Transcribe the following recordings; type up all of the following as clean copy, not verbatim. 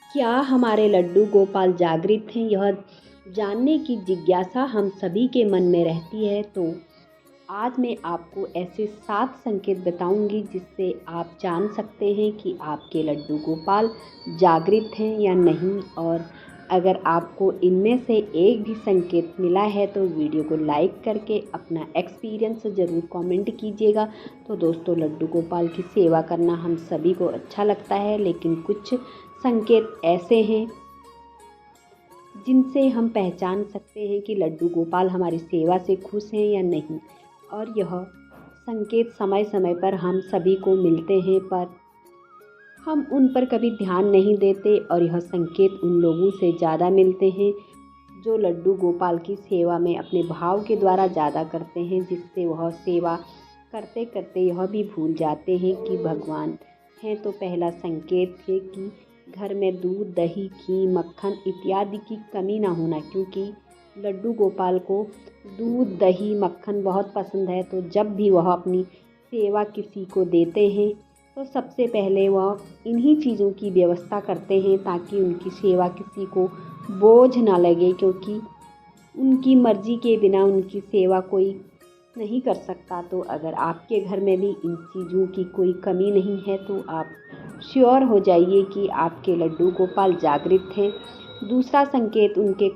क्या हमारे लड्डू गोपाल जागृत हैं, यह जानने की जिज्ञासा हम सभी के मन में रहती है। तो आज मैं आपको ऐसे 7 संकेत बताऊंगी जिससे आप जान सकते हैं कि आपके लड्डू गोपाल जागृत हैं या नहीं। और अगर आपको इनमें से एक भी संकेत मिला है तो वीडियो को लाइक करके अपना एक्सपीरियंस ज़रूर कमेंट कीजिएगा। तो दोस्तों, लड्डू गोपाल की सेवा करना हम सभी को अच्छा लगता है, लेकिन कुछ संकेत ऐसे हैं जिनसे हम पहचान सकते हैं कि लड्डू गोपाल हमारी सेवा से खुश हैं या नहीं। और यह संकेत समय समय पर हम सभी को मिलते हैं, पर हम उन पर कभी ध्यान नहीं देते। और यह संकेत उन लोगों से ज़्यादा मिलते हैं जो लड्डू गोपाल की सेवा में अपने भाव के द्वारा ज़्यादा करते हैं, जिससे वह सेवा करते करते यह भी भूल जाते हैं कि भगवान हैं। तो पहला संकेत है कि घर में दूध, दही, घी, मक्खन इत्यादि की कमी ना होना, क्योंकि लड्डू गोपाल को दूध, दही, मक्खन बहुत पसंद है। तो जब भी वह अपनी सेवा किसी को देते हैं तो सबसे पहले वह इन्हीं चीज़ों की व्यवस्था करते हैं ताकि उनकी सेवा किसी को बोझ ना लगे, क्योंकि उनकी मर्ज़ी के बिना उनकी सेवा कोई नहीं कर सकता। तो अगर आपके घर में भी इन चीज़ों की कोई कमी नहीं है तो आप श्योर हो जाइए कि आपके लड्डू गोपाल जागृत हैं। दूसरा संकेत उनके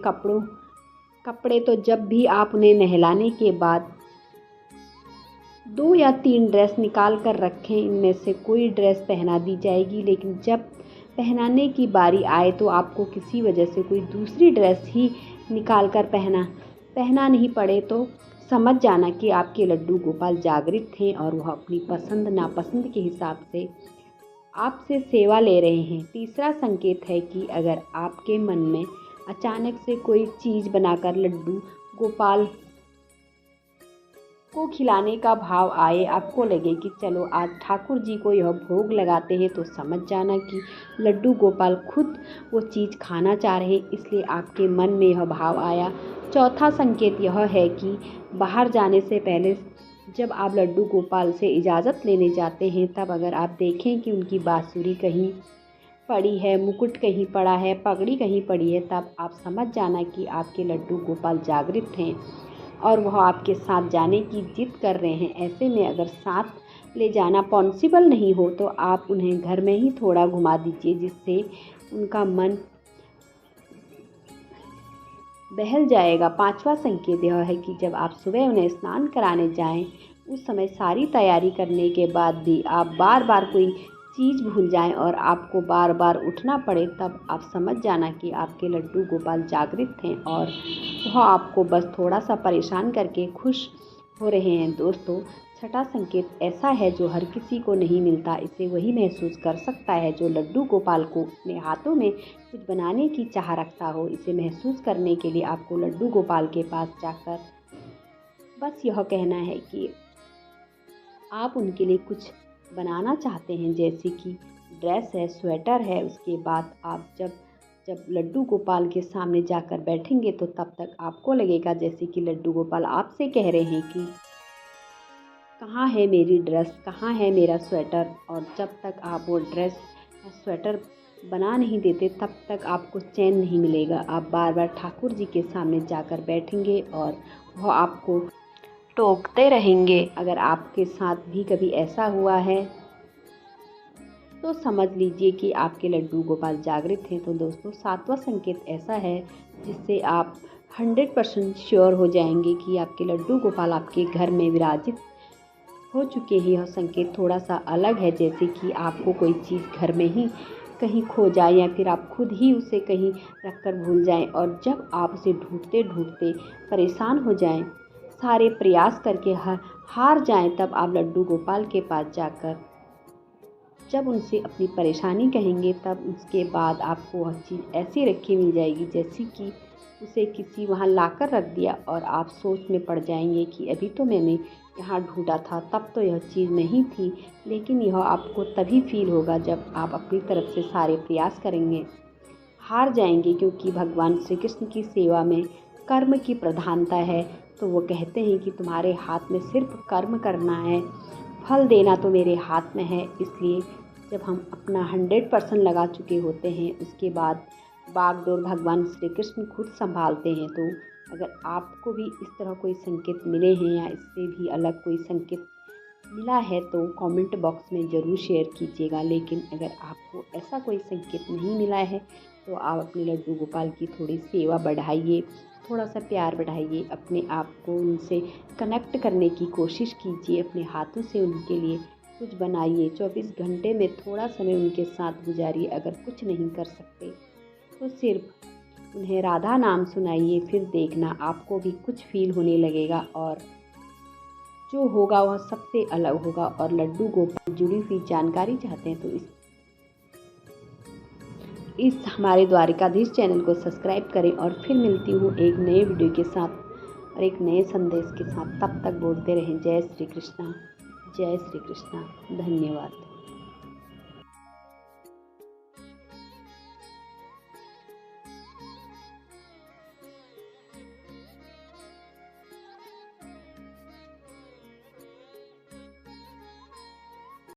कपड़े तो जब भी आप उन्हें नहलाने के बाद 2 या 3 ड्रेस निकाल कर रखें, इनमें से कोई ड्रेस पहना दी जाएगी, लेकिन जब पहनाने की बारी आए तो आपको किसी वजह से कोई दूसरी ड्रेस ही निकाल कर पहना नहीं पड़े तो समझ जाना कि आपके लड्डू गोपाल जागृत हैं और वह अपनी पसंद नापसंद के हिसाब से आपसे सेवा ले रहे हैं। तीसरा संकेत है कि अगर आपके मन में अचानक से कोई चीज़ बनाकर लड्डू गोपाल को खिलाने का भाव आए, आपको लगे कि चलो आज ठाकुर जी को यह भोग लगाते हैं, तो समझ जाना कि लड्डू गोपाल खुद वो चीज़ खाना चाह रहे, इसलिए आपके मन में यह भाव आया। चौथा संकेत यह है कि बाहर जाने से पहले जब आप लड्डू गोपाल से इजाज़त लेने जाते हैं, तब अगर आप देखें कि उनकी बांसुरी कहीं पड़ी है, मुकुट कहीं पड़ा है, पगड़ी कहीं पड़ी है, तब आप समझ जाना कि आपके लड्डू गोपाल जागृत हैं और वह आपके साथ जाने की जिद कर रहे हैं। ऐसे में अगर साथ ले जाना पॉसिबल नहीं हो तो आप उन्हें घर में ही थोड़ा घुमा दीजिए, जिससे उनका मन बहल जाएगा। पांचवा संकेत यह है कि जब आप सुबह उन्हें स्नान कराने जाएं, उस समय सारी तैयारी करने के बाद भी आप बार बार कोई चीज़ भूल जाएं और आपको बार बार उठना पड़े, तब आप समझ जाना कि आपके लड्डू गोपाल जागृत हैं और वह आपको बस थोड़ा सा परेशान करके खुश हो रहे हैं। दोस्तों, छठा संकेत ऐसा है जो हर किसी को नहीं मिलता, इसे वही महसूस कर सकता है जो लड्डू गोपाल को अपने हाथों में कुछ बनाने की चाह रखता हो। इसे महसूस करने के लिए आपको लड्डू गोपाल के पास जाकर बस यह कहना है कि आप उनके लिए कुछ बनाना चाहते हैं, जैसे कि ड्रेस है, स्वेटर है। उसके बाद आप जब लड्डू गोपाल के सामने जाकर बैठेंगे तो तब तक आपको लगेगा जैसे कि लड्डू गोपाल आपसे कह रहे हैं कि कहाँ है मेरी ड्रेस, कहाँ है मेरा स्वेटर। और जब तक आप वो ड्रेस या स्वेटर बना नहीं देते तब तक आपको चैन नहीं मिलेगा। आप बार बार ठाकुर जी के सामने जाकर बैठेंगे और वह आपको टोकते रहेंगे। अगर आपके साथ भी कभी ऐसा हुआ है तो समझ लीजिए कि आपके लड्डू गोपाल जागृत हैं। तो दोस्तों, 7वां संकेत ऐसा है जिससे आप 100% श्योर हो जाएंगे कि आपके लड्डू गोपाल आपके घर में विराजित हो चुके हैं। यह संकेत थोड़ा सा अलग है, जैसे कि आपको कोई चीज़ घर में ही कहीं खो जाए या फिर आप खुद ही उसे कहीं रख कर भूल जाएं, और जब आप उसे ढूंढते ढूंढते परेशान हो जाएं, सारे प्रयास करके हार जाएं, तब आप लड्डू गोपाल के पास जाकर जब उनसे अपनी परेशानी कहेंगे, तब उसके बाद आपको वह चीज़ ऐसी रखी मिल जाएगी जैसे कि उसे किसी वहाँ लाकर रख दिया, और आप सोच में पड़ जाएंगे कि अभी तो मैंने यहाँ ढूंढा था, तब तो यह चीज़ नहीं थी। लेकिन यह आपको तभी फील होगा जब आप अपनी तरफ से सारे प्रयास करेंगे। हार जाएंगे, क्योंकि भगवान श्री कृष्ण की सेवा में कर्म की प्रधानता है। तो वो कहते हैं कि तुम्हारे हाथ में सिर्फ कर्म करना है, फल देना तो मेरे हाथ में है। इसलिए जब हम अपना 100% लगा चुके होते हैं, उसके बाद बागडोर भगवान श्री कृष्ण खुद संभालते हैं। तो अगर आपको भी इस तरह कोई संकेत मिले हैं या इससे भी अलग कोई संकेत मिला है तो कमेंट बॉक्स में ज़रूर शेयर कीजिएगा। लेकिन अगर आपको ऐसा कोई संकेत नहीं मिला है तो आप अपने लड्डू गोपाल की थोड़ी सेवा बढ़ाइए, थोड़ा सा प्यार बढ़ाइए, अपने आप को उनसे कनेक्ट करने की कोशिश कीजिए, अपने हाथों से उनके लिए कुछ बनाइए, 24 घंटे में थोड़ा समय उनके साथ गुजारिए। अगर कुछ नहीं कर सकते तो सिर्फ उन्हें राधा नाम सुनाइए, फिर देखना आपको भी कुछ फील होने लगेगा और जो होगा वह सबसे अलग होगा। और लड्डू गोपाल जुड़ी हुई जानकारी चाहते हैं तो इस हमारे द्वारिकाधीश चैनल को सब्सक्राइब करें। और फिर मिलती हूँ एक नए वीडियो के साथ और एक नए संदेश के साथ। तब तक बोलते रहें जय श्री कृष्णा, जय श्री कृष्णा। धन्यवाद।